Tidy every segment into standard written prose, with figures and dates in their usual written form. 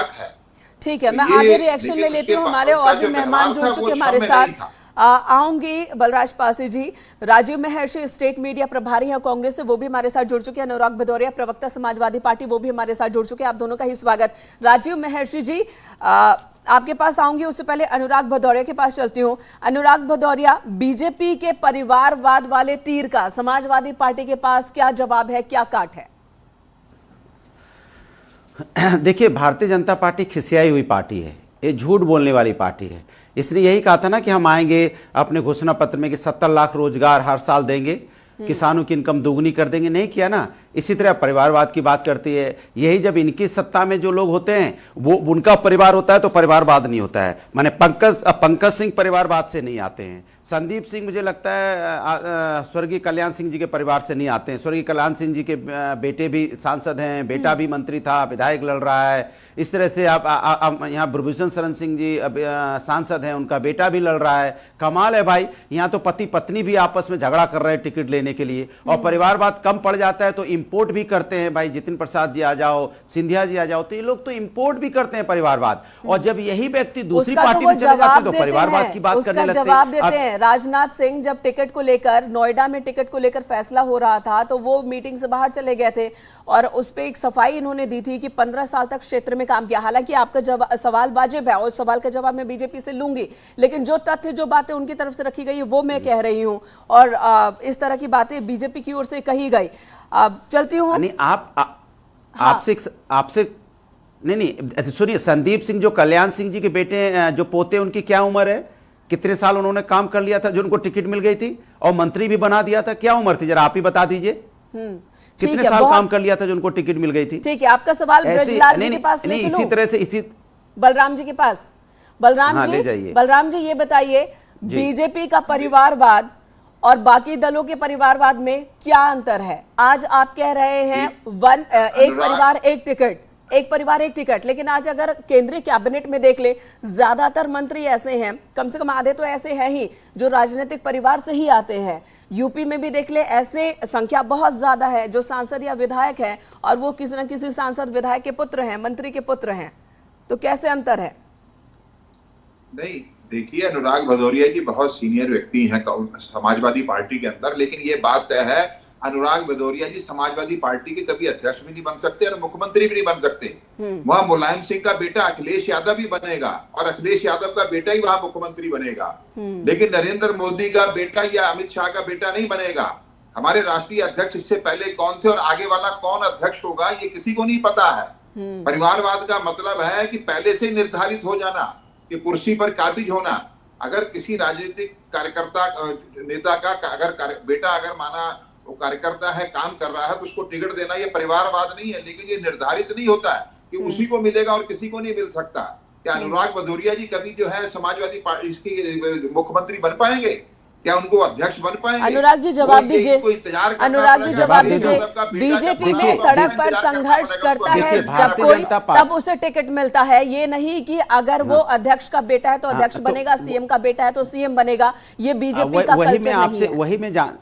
हक है। ठीक है, तो मैं आगे रिएक्शन ले लेती हूँ। हमारे और भी मेहमान जुड़ चुके हमारे साथ। आऊंगी बलराज पासी जी। राजीव महर्षि स्टेट मीडिया प्रभारी हैं कांग्रेस से, वो भी हमारे साथ जुड़ चुके हैं। अनुराग भदौरिया प्रवक्ता समाजवादी पार्टी, वो भी हमारे साथ जुड़ चुके हैं। आप दोनों का ही स्वागत। राजीव महर्षि जी, आपके पास आऊंगी, उससे पहले अनुराग भदौरिया के पास चलती हूँ। अनुराग भदौरिया, बीजेपी के परिवारवाद वाले तीर का समाजवादी पार्टी के पास क्या जवाब है, क्या काट है? देखिए, भारतीय जनता पार्टी खिसियाई हुई पार्टी है, ये झूठ बोलने वाली पार्टी है। इसने यही कहा था ना कि हम आएंगे अपने घोषणा पत्र में कि 70 लाख रोजगार हर साल देंगे, किसानों की इनकम दोगुनी कर देंगे, नहीं किया ना। इसी तरह परिवारवाद की बात करती है, यही जब इनकी सत्ता में जो लोग होते हैं वो उनका परिवार होता है तो परिवारवाद नहीं होता है। माने पंकज सिंह परिवारवाद से नहीं आते हैं, संदीप सिंह मुझे लगता है स्वर्गीय कल्याण सिंह जी के परिवार से नहीं आते हैं। स्वर्गीय कल्याण सिंह जी के बेटे भी सांसद हैं, बेटा भी मंत्री था, विधायक लड़ रहा है। इस तरह से आप यहाँ ब्रभूषण शरण सिंह जी सांसद हैं, उनका बेटा भी लड़ रहा है। कमाल है भाई, यहाँ तो पति पत्नी भी आपस में झगड़ा कर रहे हैं टिकट लेने के लिए। और परिवारवाद कम पड़ जाता है तो इंपोर्ट भी करते हैं भाई, जितिन प्रसाद जी आ जाओ, सिंधिया जी आ जाओ, तो ये लोग तो इंपोर्ट भी करते हैं परिवारवाद। और जब यही व्यक्ति दूसरी पार्टी में चले जाते हैं तो परिवारवाद की बात करने लगते हैं। राजनाथ सिंह जब टिकट को लेकर, नोएडा में टिकट को लेकर फैसला हो रहा था तो वो मीटिंग से बाहर चले गए थे और उस पर एक सफाई इन्होंने दी थी कि 15 साल तक क्षेत्र में काम किया। हालांकि आपका सवाल वाजिब है और सवाल का जवाब मैं बीजेपी से लूंगी, लेकिन जो तथ्य, जो बातें उनकी तरफ से रखी गई है वो मैं कह रही हूं, और इस तरह की बातें बीजेपी की ओर से कही गई। चलती हूं। आपसे नहीं, सुनिए, संदीप सिंह जो कल्याण सिंह जी के बेटे, जो पोते, उनकी क्या उम्र है? कितने साल उन्होंने काम कर लिया था जो उनको टिकट मिल गई थी और मंत्री भी बना दिया था? क्या उम्र थी, जरा आप ही बता दीजिए। कितने साल काम कर लिया था जो उनको टिकट मिल गई थी? ठीक है, आपका सवाल ब्रजलाल जी के पास ले चलूं? इसी तरह से इसी बलराम जी के पास। बलराम जी ये बताइए, बीजेपी का परिवारवाद और बाकी दलों के परिवारवाद में क्या अंतर है? आज आप कह रहे हैं एक परिवार एक टिकट, एक परिवार एक टिकट, लेकिन आज अगर केंद्रीय कैबिनेट में देख ले, ज्यादातर मंत्री ऐसे हैं, कम से कम आधे तो ऐसे हैं ही जो राजनीतिक परिवार से ही आते हैं। यूपी में भी देख ले, ऐसे संख्या बहुत ज्यादा है जो सांसद या विधायक हैं और वो किसी न किसी सांसद विधायक के पुत्र हैं, मंत्री के पुत्र हैं। तो कैसे अंतर है? नहीं, देखिए, अनुराग भदौरिया जी बहुत सीनियर व्यक्ति हैं समाजवादी पार्टी के अंदर, लेकिन ये बात तय है, अनुराग भदौरिया जी समाजवादी पार्टी के कभी अध्यक्ष भी नहीं बन सकते और मुख्यमंत्री भी नहीं बन सकते। वहां मुलायम सिंह का बेटा अखिलेश यादव भी बनेगा और अखिलेश यादव का बेटा ही वहां मुख्यमंत्री बनेगा, लेकिन नरेंद्र मोदी का बेटा या अमित शाह का बेटा नहीं बनेगा। हमारे राष्ट्रीय अध्यक्ष इससे पहले कौन थे और आगे वाला कौन अध्यक्ष होगा ये किसी को नहीं पता है। परिवारवाद का मतलब है कि पहले से निर्धारित हो जाना, कि कुर्सी पर काबिज होना। अगर किसी राजनीतिक कार्यकर्ता नेता का अगर बेटा अगर माना वो कार्यकर्ता है, काम कर रहा है, तो उसको टिकट देना ये परिवारवाद नहीं है, लेकिन ये निर्धारित नहीं होता है कि उसी को मिलेगा और किसी को नहीं मिल सकता। क्या अनुराग भदौरिया जी कभी जो है समाजवादी पार्टी इसकी मुख्यमंत्री बन पाएंगे? क्या उनको अध्यक्ष बन पाएंगे? अनुराग जी जवाब दीजिए। अनुराग जी जवाब दीजिए। बीजेपी में सड़क पर संघर्ष करता है जब कोई, तब उसे टिकट मिलता है। ये नहीं कि अगर वो अध्यक्ष का बेटा है तो अध्यक्ष बनेगा, सीएम का बेटा है तो सीएम बनेगा। ये बीजेपी का कल्चर नहीं है। वही मैं जान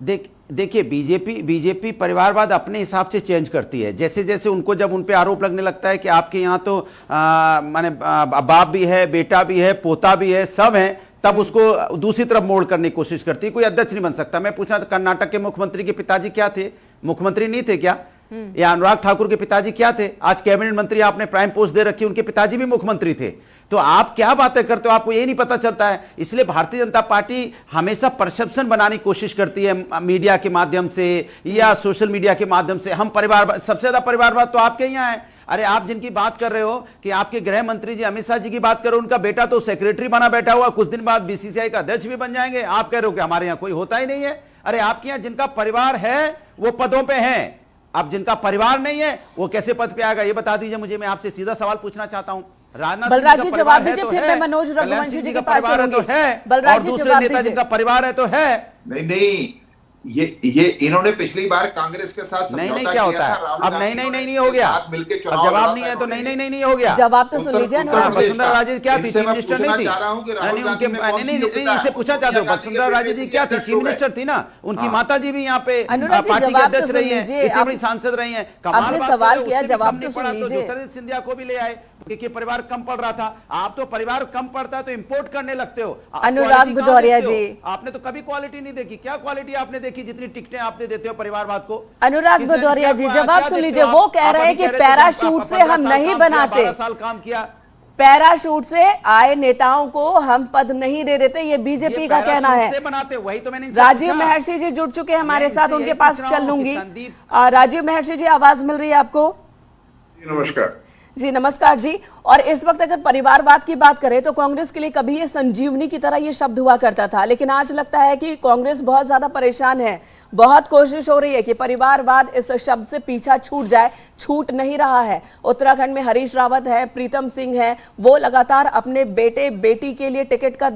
देखिए, बीजेपी परिवारवाद अपने हिसाब से चेंज करती है। जैसे जैसे उनको जब उन पे आरोप लगने लगता है कि आपके यहाँ तो माने बाप भी है, बेटा भी है, पोता भी है, सब है, तब उसको दूसरी तरफ मोड़ करने की कोशिश करती है। कोई अध्यक्ष नहीं बन सकता। मैं पूछा, कर्नाटक के मुख्यमंत्री के पिताजी क्या थे? मुख्यमंत्री नहीं थे क्या? या अनुराग ठाकुर के पिताजी क्या थे? आज कैबिनेट मंत्री आपने प्राइम पोस्ट दे रखी, उनके पिताजी भी मुख्यमंत्री थे। तो आप क्या बातें करते हो, आपको ये नहीं पता चलता है। इसलिए भारतीय जनता पार्टी हमेशा परसेप्शन बनाने की कोशिश करती है मीडिया के माध्यम से या सोशल मीडिया के माध्यम से। हम परिवार, सबसे ज्यादा परिवारवाद तो आपके यहाँ है। अरे आप जिनकी बात कर रहे हो कि आपके गृह मंत्री जी अमित शाह जी की बात करो, उनका बेटा तो सेक्रेटरी बना बैठा हुआ, कुछ दिन बाद बीसीसीआई का अध्यक्ष भी बन जाएंगे। आप कह रहे हो कि हमारे यहाँ कोई होता ही नहीं है। अरे आपके यहाँ जिनका परिवार है वो पदों पे है, अब जिनका परिवार नहीं है वो कैसे पद पे आएगा, ये बता दीजिए मुझे। मैं आपसे सीधा सवाल पूछना चाहता हूँ। बलराज जी जवाब दीजिए, फिर मैं मनोज रघुवंशी जी के पास चलूंगी। बलराज जी जवाब दीजिए। जिनका परिवार है तो है। नहीं, ये इन्होंने पिछली बार कांग्रेस के साथ नहीं क्या होता है अब? नहीं हो गया। अब जवाब नहीं है तो नहीं हो गया। जवाब तो सुन लीजिए। वसुंधरा राजे क्या थी? चीफ मिनिस्टर नहीं थी? नहीं इससे पूछना चाहते हो, वसुंधरा राजे जी क्या थी? चीफ मिनिस्टर थी ना। उनकी माता जी भी यहाँ पे पार्टी के अध्यक्ष रही है, इतनी बड़ी सांसद रही है। आपने सवाल किया, जवाब तो सुन लीजिए। ज्योतिरादित्य सिंधिया को भी ले आए क्योंकि परिवार कम पड़ रहा था। आप तो परिवार कम पड़ता है तो इंपोर्ट करने लगते हो। अनुराग भदौरिया जी, आपने तो कभी क्वालिटी नहीं देखी। क्या क्वालिटी आपने देखी जितनी टिकटें आपने देते हो परिवारवाद को? अनुराग भदौरिया जी जवाब सुन लीजिए। वो कह रहे हैं कि पैराशूट से हम नहीं बनाते, 12 साल काम किया, पैराशूट से आए नेताओं को हम पद नहीं दे देते, ये बीजेपी का कहना है। बनाते वही तो मैंने। राजीव महर्षि जी जुड़ चुके हैं हमारे साथ, उनके पास चल लूंगी। राजीव महर्षि जी आवाज मिल रही है आपको? नमस्कार जी नमस्कार जी। और इस वक्त अगर परिवारवाद की बात करें तो कांग्रेस के लिए कभी ये संजीवनी की तरह ये शब्द हुआ करता था, लेकिन आज लगता है कि कांग्रेस बहुत ज्यादा परेशान है। बहुत कोशिश हो रही है कि परिवारवाद इस शब्द से पीछा छूट जाए, छूट नहीं रहा है। उत्तराखंड में हरीश रावत है, प्रीतम सिंह है, वो लगातार अपने बेटे बेटी के लिए टिकट का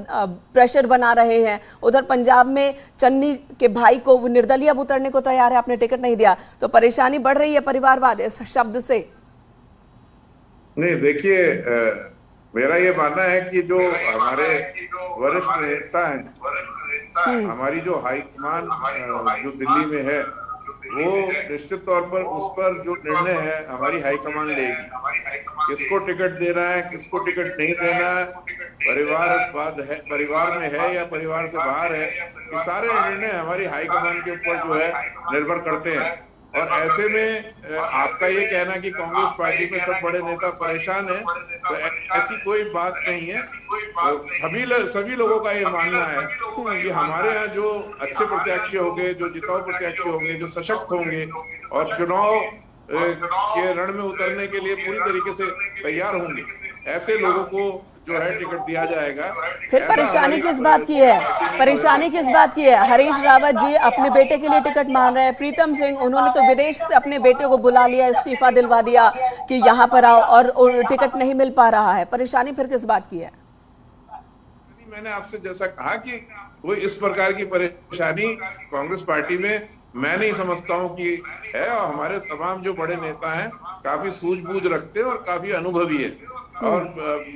प्रेशर बना रहे हैं। उधर पंजाब में चन्नी के भाई को वो निर्दलीय अब उतरने को तैयार है, आपने टिकट नहीं दिया, तो परेशानी बढ़ रही है परिवारवाद इस शब्द से। नहीं देखिए, मेरा ये मानना है कि जो हमारे वरिष्ठ नेता हैं, हमारी जो हाईकमान जो दिल्ली में है, वो निश्चित तौर पर उस पर जो निर्णय है हमारी हाईकमान लेगी। किसको टिकट देना है, किसको टिकट नहीं देना है, परिवारवाद है, परिवार में है या परिवार से बाहर है, ये सारे निर्णय हमारी हाईकमान के ऊपर जो है निर्भर करते हैं। और ऐसे में आपका ये कहना कि कांग्रेस पार्टी में सब बड़े नेता परेशान हैं, तो ऐसी कोई बात नहीं है। सभी लोगों का ये मानना है कि हमारे यहाँ जो अच्छे प्रत्याशी होंगे, जो जिताऊ प्रत्याशी होंगे, जो सशक्त होंगे और चुनाव के रण में उतरने के लिए पूरी तरीके से तैयार होंगे, ऐसे लोगों को जो है टिकट दिया जाएगा। फिर परेशानी किस बात की है? परेशानी किस बात की है? हरीश रावत जी अपने बेटे के लिए टिकट मांग रहे हैं, प्रीतम सिंह उन्होंने तो विदेश से अपने बेटे को बुला लिया, इस्तीफा दिलवा दिया कि यहाँ पर आओ, और टिकट नहीं मिल पा रहा है। परेशानी फिर किस बात की है? मैंने आपसे जैसा कहा कि कोई इस प्रकार की परेशानी कांग्रेस पार्टी में मैं नहीं समझता हूँ कि है, और हमारे तमाम जो बड़े नेता हैं काफी सूझबूझ रखते हैं और काफी अनुभवी है। और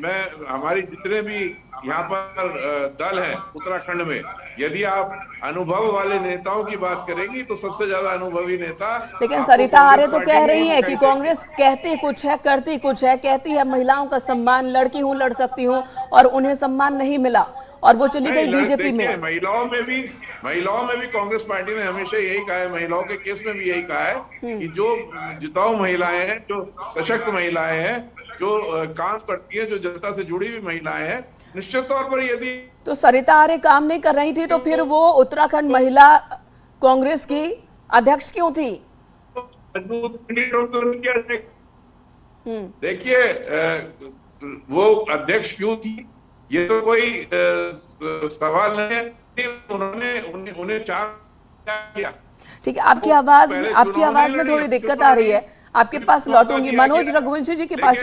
मैं हमारी जितने भी यहाँ पर दल हैं उत्तराखंड में, यदि आप अनुभव वाले नेताओं की बात करेंगी तो सबसे ज्यादा अनुभवी नेता। लेकिन सरिता आर्य तो कह रही है कि कांग्रेस कहती कुछ है करती कुछ है, कहती है महिलाओं का सम्मान, लड़की हूँ लड़ सकती हूँ, और उन्हें सम्मान नहीं मिला और वो चली गई बीजेपी में। महिलाओं में भी कांग्रेस पार्टी ने हमेशा यही कहा है, महिलाओं के केस में भी यही कहा है कि जो जिताऊ महिलाएं हैं, जो सशक्त महिलाएं हैं, जो काम करती है, जो जनता से जुड़ी हुई महिलाएं हैं, निश्चित तौर पर यदि तो सरिता आर्य काम नहीं कर रही थी तो फिर वो उत्तराखंड महिला कांग्रेस की अध्यक्ष क्यों थी? देखिए, वो अध्यक्ष क्यों थी ये तो कोई सवाल नहीं है। उन्हें किया। ठीक है, आपकी आवाज में थोड़ी दिक्कत आ रही है, आपके पास लौटूंगी। मनोज रघुवंशी जी के पास